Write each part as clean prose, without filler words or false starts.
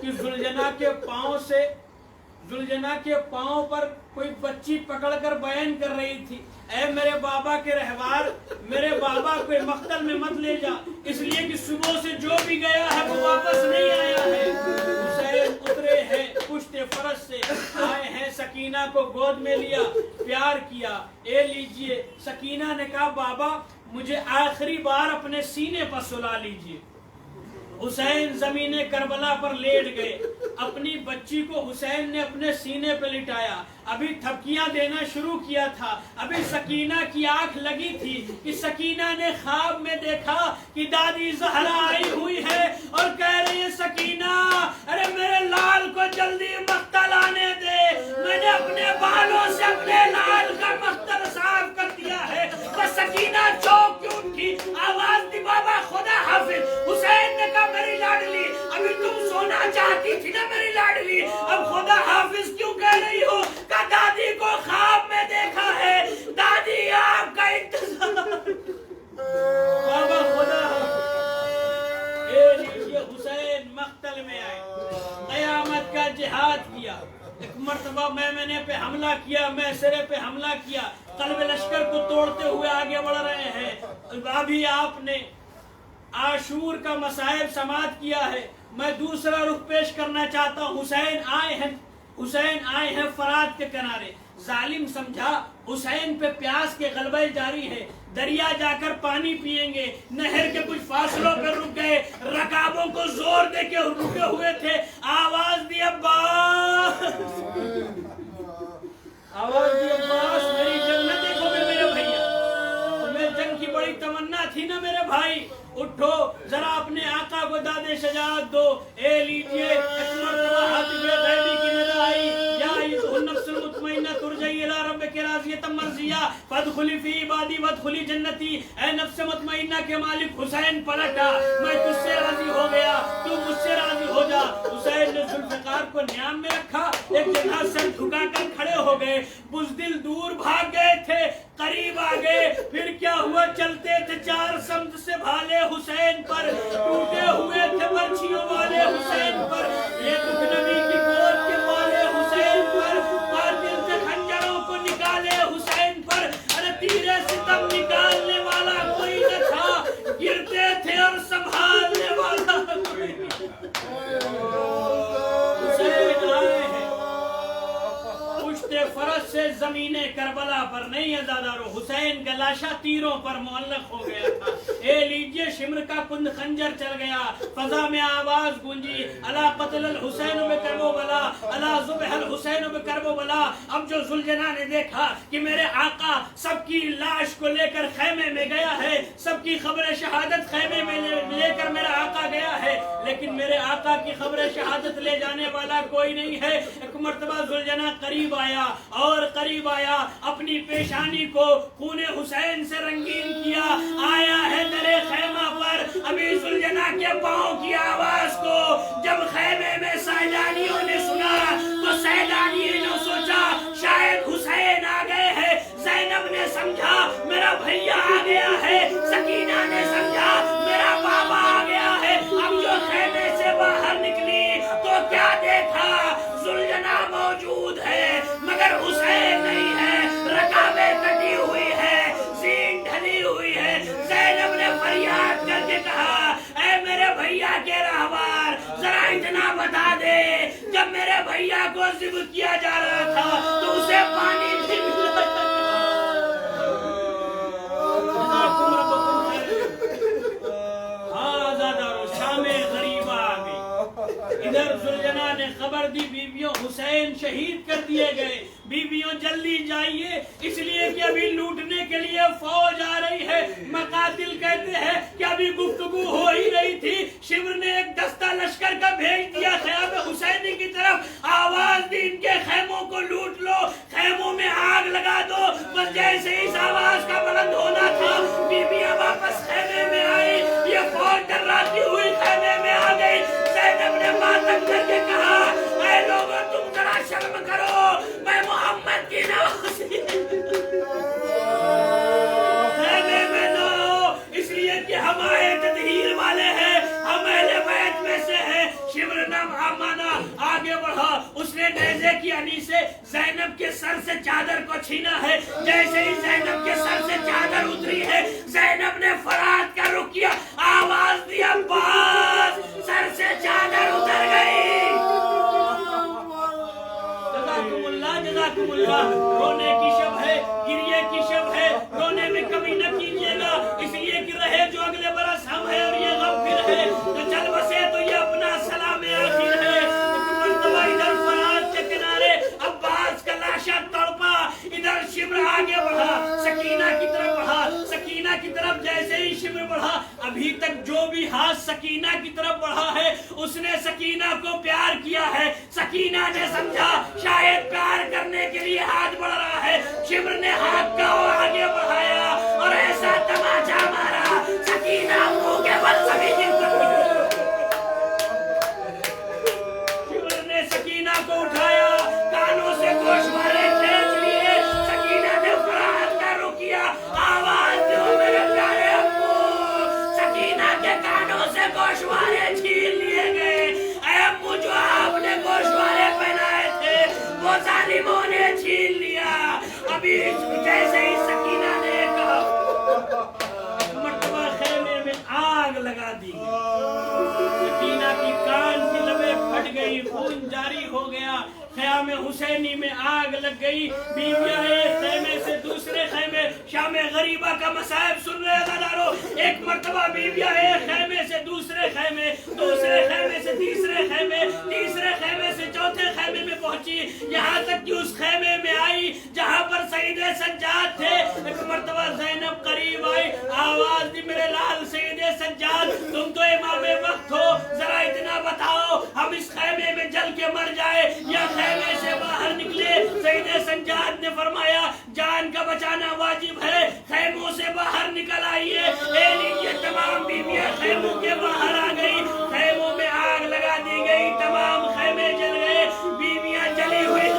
کہ زلجنا کے پاؤں پر کوئی بچی پکڑ کر بیان کر رہی تھی، اے میرے بابا کے رہوار، میرے بابا کو مقتل میں مت لے جا، اس لیے کہ صبح سے جو بھی گیا ہے وہ واپس نہیں آیا ہے۔ حسین اترے ہیں پشت فرس سے، آئے ہیں، سکینہ کو گود میں لیا، پیار کیا، اے لیجئے۔ سکینہ نے کہا بابا مجھے آخری بار اپنے سینے پر سلا لیجئے۔ حسین زمین کربلا پر لیٹ گئے، اپنی بچی کو حسین نے اپنے سینے پہ لٹایا، ابھی تھپکیاں دینا شروع کیا تھا، ابھی سکینہ کی آنکھ لگی تھی کہ سکینہ نے خواب میں دیکھا کہ دادی زہرا آئی ہوئی ہے اور کہہ رہی ہے سکینہ ارے میرے لال کو جلدی مقتل آنے دے، میں نے اپنے بالوں سے اپنے لال کا مقتل صاف کر دیا ہے۔ بس سکینہ چوک کی اٹھی، آواز دی بابا خدا حافظ۔ حسین نے کہا میری لاڈلی ابھی تم سونا چاہتی تھی نا میری لاڈلی، اب خدا حافظ کیوں کہہ رہی ہو؟ کہ دادی کو خواب میں دیکھا ہے، دادی آپ کا انتظار۔ بابا خدا حافظ۔ اے لیجئے حسین مقتل میں آئے، قیامت کا جہاد کیا، ایک مرتبہ میمنے پہ حملہ کیا، میسرے پہ حملہ کیا، قلب لشکر کو توڑتے ہوئے آگے بڑھ رہے ہیں۔ ابھی آپ نے عاشور کا مصائب سماعت کیا ہے، میں دوسرا رخ پیش کرنا چاہتا ہوں۔ حسین آئے ہیں فرات کے کنارے، ظالم سمجھا حسین پہ پیاس کے غلبہ جاری ہے، دریا جا کر پانی پیئیں گے، نہر کے کچھ فاصلوں پر رک گئے، رکابوں کو زور دے کے رکے ہوئے تھے، آواز دی عباس، میری جنگ نہ دیکھو گے میرے بھائیا، تمہیں جنگ کی بڑی تمنا تھی نا میرے بھائی، اٹھو ذرا اپنے آقا کو داد شجاعت دو۔ اے لیجئے ایک مرتبہ حاطب غیبی کی ندا آئی، یا ایتھو النفس المطمئنہ ترجعی الی ربک راضیۃ مرضیہ فادخلی فی عبادی وادخلی جنتی۔ اے نفس مطمئنہ کے مالک حسین پلٹا، میں تجھ سے راضی ہو گیا، تو مجھ سے راضی ہو جا۔ حسین نے ذوالفقار کو نیام میں رکھا، ایک جگہ سر جھکا کر کھڑے ہو گئے، بزدل دور بھاگ گئے تھے، قریب آ گئے، پھر کیا ہوا؟ چلتے تھے چار سمت سے بھالے حسین پر، ٹوٹے ہوئے تھے برچھیوں والے حسین پر، یہ دکھ نبی کی گود کے والے حسین پر، قاتل سے خنجروں کو نکالے حسین پر، ارے تیرے ستم نکالنے والا کوئی نہ تھا، گرتے تھے اور سنبھالنے والا کوئی نہ تھا۔ حسین آئے ہیں پشت فرس سے زمین کربلا پر، نہیں ازادارو، حسین کا لاشا تیروں پر معلق ہو گیا تھا۔ اے لیجئے شمر کا کند خنجر چل گیا، فضا میں آواز گونجی، الا قتل الحسین بکرب و بلا، الا ذبح الحسین بکرب و بلا۔ اب جو زلجنا نے دیکھا کہ میرے آقا سب کی لاش کو لے کر خیمے میں گیا ہے، سب کی خبر شہادت خیمے میں لے کر میرا آقا گیا ہے، لیکن میرے آقا کی خبر شہادت لے جانے والا کوئی نہیں ہے۔ ایک مرتبہ زلجنا قریب آیا اور قریب آیا، اپنی پیشانی کو خون حسین سے رنگین کیا، آیا ہے درے خیمہ پر، ابھی زلجنا کے پاؤں کی آواز کو جب خیمے میں سیلانیوں نے سنا تو سیلانیوں نے سوچا شاید حسین آ گئے ہیں، زینب نے سمجھا میرا بھیا آ گیا ہے، سکینہ نے سمجھا میرا بابا آ گیا ہے۔ اب جو خیمے سے باہر نکلی تو کیا دیکھا؟ زلجنا موجود ہے مگر حسین نہیں ہے، رکابیں کٹی ہوئی ہے، زین ڈھلی ہوئی ہے۔ زینب نے فریاد کر کے کہا اے میرے بھیا کے رہوار ذرا اتنا بتا دے، جب میرے بھیا کو ذبح کیا جا رہا تھا تو اسے پانی بھی ملا؟ ادھر زلجنا نے خبر دی بیویوں حسین شہید کر دیے گئے، بیویوں جلدی جائیے، اس لیے کہ ابھی لوٹنے کے لیے فوج آ رہی ہے۔ مقاتل کہتے ہیں کہ ابھی گفتگو ہو ہی رہی تھی، شمر نے ایک دستہ لشکر کا بھیج دیا خیام حسینی کی طرف، آواز دی ان کے خیموں کو لوٹ لو، خیموں میں آگ لگا دو۔ بس جیسے اس آواز کا بلند ہونا تھا بیویاں واپس خیمے میں آئی، یہ فوج ڈراتی ہوئی خیمے میں آ گئی۔ زینب نے ماتم کر کے کہا اے لوگوں تم ذرا شرم کرو، میں محمد کی نوازی خیمے میں نہ ہو، اس لیے کہ ہمارے تطہیر والے ہیں، ہم اہل بیت میں سے ہیں۔ شمر نام علی سے زینب کے سر سے چادر کو چھینا ہے. جیسے ہی زینب کے سر سے چادر اتری ہے, زینب نے فرات کا رخ کیا, آواز دی عباس, سر سے چادر اتر گئی. جزاکم اللہ, جزاکم اللہ. رونے کی شب ہے, گریے کی شب ہے, رونے میں کمی نہ کیجیے گا, اس لیے کہ رہے جو اگلے برس ہم ہے اور یہ غم پھر ہے, تو چل بسے تو یہ اپنا سلام آخر ہے. مرتبہ ادھر فرات کے کنارے عباس کا لاشا تڑپا, ادھر شمر آگے بڑھا, سکینہ کی طرف بڑھا. سکینہ کی طرف جیسے ہی شمر بڑھا, ابھی تک جو بھی ہاتھ سکینہ کی طرف بڑھا ہے اس نے سکینہ کو پیار کیا ہے. سکینہ نے سمجھا شاید پیار کرنے کے لیے ہاتھ بڑھ رہا ہے. شمر نے ہاتھ کا آگے بڑھایا اور ایسا تماچا مارا, سکینہ منہ کے بل سبھی سکینہ کو اٹھایا, کانوں سے گوشوارے کھینچ لیے. سکینہ نے فرات کا رخ کیا, آواز دو میرے پیارے ابو. سکینہ کے کانوں سے گوشوارے چھین لیے گئے. اے ابو, جو آپ نے گوشوارے پہنائے تھے وہ ظالموں نے چھین لیا. ابھی جیسے ہی سکینہ نے کہا, مرتبہ خیمے میں آگ لگا دی. سکینہ کی کان کی لبیں پھٹ گئی, خون جاری ہو گیا. خیام حسینی میں آگ لگ گئی. بیویاں ایک خیمے سے دوسرے خیمے, شام غریبہ کا مصائب سن رہے عزادارو. ایک مرتبہ بیویاں ایک خیمے سے دوسرے خیمے, دوسرے خیمے سے تیسرے خیمے, تیسرے خیمے سے چوتھے خیمے میں پہنچی, یہاں تک کہ اس خیمے میں آئی جہاں پر سید سجاد تھے. ایک مرتبہ زینب قریب آئی, آواز دی, میرے لال سید سجاد, تم تو امام وقت ہو, ذرا اتنا بتاؤ ہم اس خیمے میں جل کے مر جائے یا خیمے سے باہر نکلے. سید سجاد نے فرمایا جان کا بچانا واجب ہے, خیموں سے باہر نکل آئیے. لیجیے, تمام بیویاں خیموں کے باہر آ گئی. خیموں میں آگ لگا دی گئی, تمام خیمے جل گئے. بیویاں جلی ہوئی,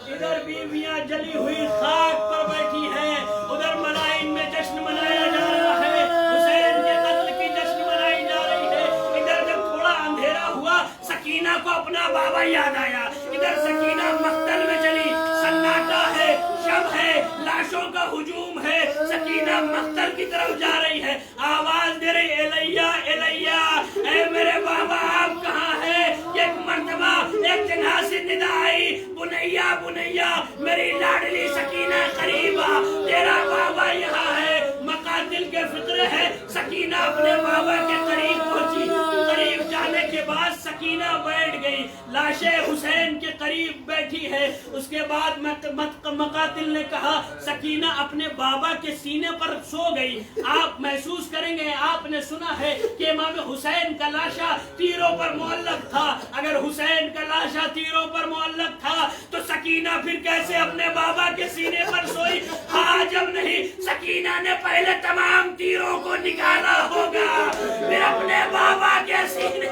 ادھر بیویاں جلی ہوئی خاک پر بیٹھی ہیں, ادھر ملائن میں جشن منایا جا رہا ہے, حسین کے قتل کی جشن منائی جا رہی ہے. ادھر جب تھوڑا اندھیرا ہوا, سکینہ کو اپنا بابا یاد آیا. ادھر سکینہ مقتل میں چلی, سناٹا ہے, شب ہے, لاشوں کا ہجوم ہے. سکینہ مقتل کی طرف جا رہی ہے, آواز دے رہی, الیہ الیہ, اے میرے بابا آپ کہاں ہیں. ایک مرتبہ ایک جگہ سے ندا آئی, بنیا بنیا, میری لاڈلی سکینہ قریبا, تیرا بابا یہاں ہے. مقاتل کے فکر ہے, سکینہ اپنے بابا کے قریب پہنچی. قریب جانے کے بعد سکینہ بیٹھ گئی, لاش حسین کے قریب بیٹھی ہے. اس کے بعد مقاتل نے کہا سکینہ اپنے بابا کے سینے پر سو گئی. آپ محسوس کریں گے, آپ نے سنا ہے کہ امام حسین کا لاشا تیروں پر معلق تھا. اگر حسین کا لاشا تیروں پر معلق تھا تو سکینہ پھر کیسے اپنے بابا کے سینے پر سوئی؟ ہاں, جب نہیں, سکینہ نے پہلے تمام تیروں کو نکالا ہوگا, پھر اپنے بابا کے سینے.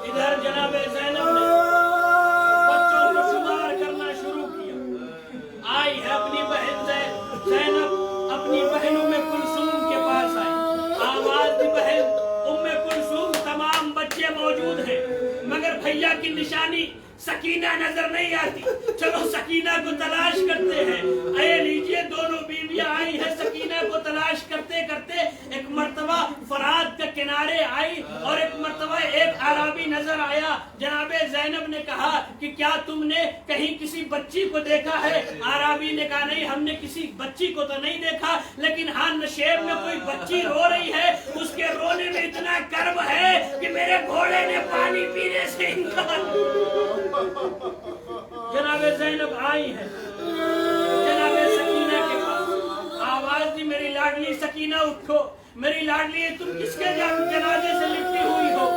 ادھر جناب زینب نے بچوں کو شمار کرنا شروع کیا. آئی ہے اپنی بہن زینب, اپنی بہنوں میں کلثوم کے پاس آئی. آواز دی, بہن ام کلثوم, تمام بچے موجود ہیں مگر بھیا کی نشانی سکینہ نظر نہیں آتی, چلو سکینہ کو تلاش کرتے ہیں. اے لیجیے, دونوں بیویاں آئی ہیں, سکینہ کو تلاش کرتے کرتے ایک مرتبہ فرات کے کنارے آئی اور ایک مرتبہ ایک عربی نظر آیا. جناب زینب نے کہا کہ کیا تم نے کہیں کسی بچی کو دیکھا ہے؟ عربی نے کہا نہیں, ہم نے کسی بچی کو تو نہیں دیکھا, لیکن ہاں نشیب میں کوئی بچی رو رہی ہے, اس کے رونے میں اتنا کرب ہے کہ میرے گھوڑے نے پانی پینے سے انکار. جناب زینب آئی ہے جناب سکینہ کے پاس, آواز دی, میری لاڈلی سکینہ اٹھو, میری لاڈلی تم کس کے جنازے سے لپٹی ہوئی ہو؟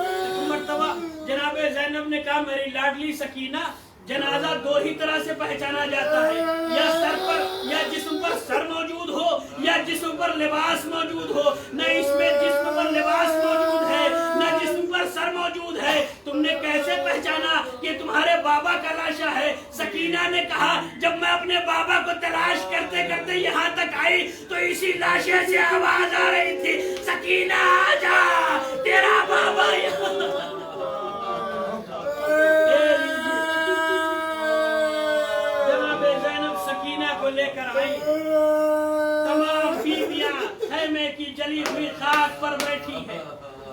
مرتبہ جناب زینب نے کہا میری لاڈلی سکینہ, جنازہ دو ہی طرح سے پہچانا جاتا ہے, یا سر پر یا جسم پر سر موجود ہو یا جسم پر لباس موجود ہو. نہ اس میں جسم پر لباس موجود ہے نہ جسم پر سر موجود ہے. تم نے کیسے پہچانا کہ تمہارا تمہارے بابا کا لاشا ہے. سکینہ نے کہا جب میں اپنے بابا کو تلاش کرتے کرتے یہاں تک آئی تو اسی لاشے سے آواز آ رہی تھی, سکینہ آ جا, تیرا بابا یہاں. جناب زینب سکینہ کو لے کر آئی. تمام بیویاں خیمے کی جلی ہوئی خاک پر بیٹھی ہیں.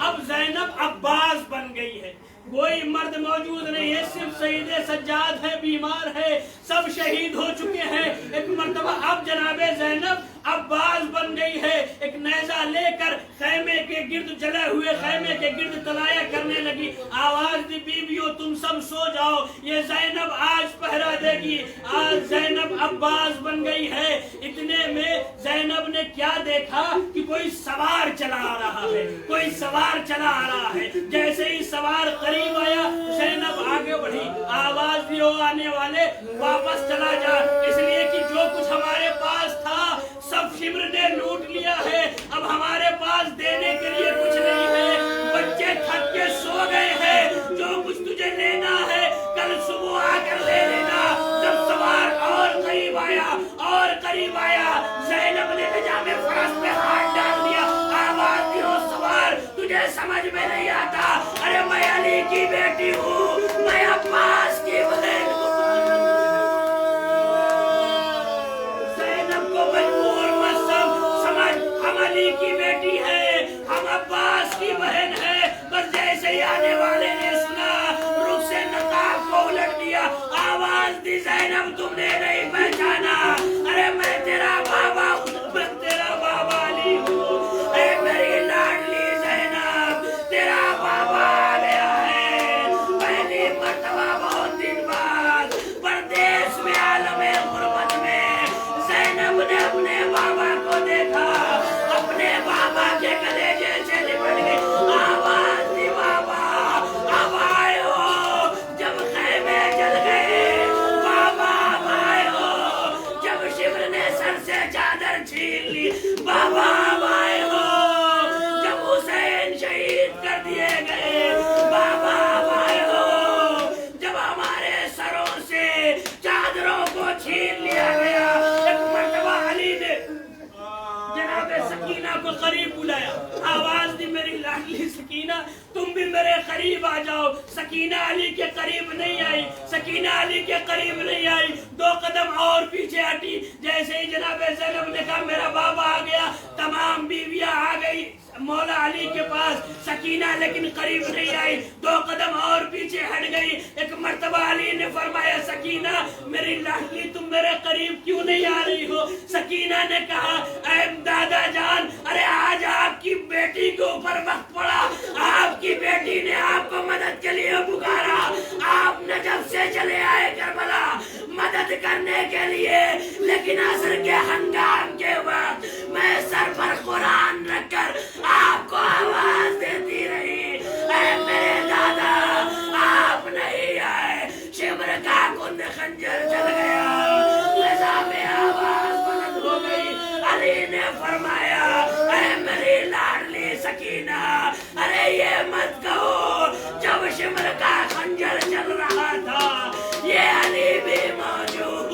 اب زینب عباس بن گئی ہے. کوئی مرد موجود نہیں ہے, صرف سید سجاد ہے, بیمار ہے, سب شہید ہو چکے ہیں. ایک مرتبہ اب جناب زینب عباس بن گئی ہے. ایک نیزہ لے کر خیمے کے گرد, جلے ہوئے خیمے کے گرد تلایا کرنے لگی. آواز دی بیویوں تم سب سو جاؤ, یہ زینب آج پہرا دے گی. آج زینب عباس بن گئی ہے. اتنے میں زینب نے کیا دیکھا کہ کوئی سوار چلا آ رہا ہے, کوئی سوار چلا آ رہا ہے. جیسے ہی سوار قریب آیا زینب آگے بڑھی, آواز دی, آنے والے واپس چلا جا, اس لیے کہ جو کچھ ہمارے پاس تھا سب شمر نے لوٹ لیا ہے. اب ہمارے پاس دینے کے لیے کچھ نہیں ہے. بچے تھک کے سو گئے ہیں, جو کچھ تجھے لینا ہے کل صبح آ کر لے لینا. جب سوار اور قریب آیا اور قریب آیا, زینب نے نجام فرس پہ ہاتھ ڈال دیا. آواز دی, او سوار تجھے سمجھ میں نہیں آتا, ارے میں علی کی بیٹی ہوں, میں عباس کی بہن ہوں. زینب کو مجبور مت سمجھ, ہم علی کی بیٹی ہے, ہم عباس کی بہن ہے. بس جیسے ہی آنے والے نے سنا رخ سے نقاب کو الٹ دیا. آواز دی, زینب تم نے نہیں پہچانا, ارے میں تیرا بابا ہوں, میں تیرا بابا علی ہوں. اے میری لاڈلی زینب, تیرا بابا آ گیا ہے. پہلی مرتبہ بہت دن بعد پردیس میں عالم غربت میں زینب نے اپنے بابا کو دیکھا, اپنے بابا کے کلیجے سے لپٹ گئی. آواز دی, بابا اب آئے ہو جب خیمے جل گئے, بابا اب آئے ہو جب شمر نے سر سے چادر چھین لی, بابا اب آئے ہو جب حسین شہید کر دیے گئے, بابا اب آئے ہو جب ہمارے سروں سے چادروں کو چھین لیا گیا. ایک مرتبہ علی نے جناب سکینہ کو قریب بلایا, آواز دی, میری لاڈلی سکینہ تم بھی میرے قریب آ جاؤ. سکینہ علی کے قریب نہیں آئی, سکینہ علی کے قریب نہیں آئی, 2 قدم اور پیچھے ہٹی. جیسے ہی جناب زینب نے کہا میرا بابا آ گیا, تمام بیویاں آ گئی مولا علی کے پاس. سکینہ لیکن قریب نہیں آئی, 2 قدم اور پیچھے ہٹ گئی. ایک مرتبہ علی نے فرمایا, سکینہ میری لاڈلی تم میرے قریب کیوں نہیں آ رہی ہو؟ سکینہ نے کہا, اے دادا جان, ارے آج آپ کی بیٹی کے اوپر وقت پڑا, آپ کی بیٹی نے آپ کو مدد کے لیے پکارا, آپ نجف سے چلے آئے کربلا مدد کرنے کے لیے, لیکن عصر کے ہنگام کے وقت میں سر پر قرآن رکھ کر آپ کو آواز دیتی رہی, اے میرے دادا آپ نہیں آئے. شمر کا کند خنجر چل گیا, لذا میں آواز بلند ہو گئی. علی نے فرمایا, اے میری لاڈلی سکینہ, ارے یہ مت کہو جب شمر کا خنجر چل رہا تھا یہ علی بھی موجود.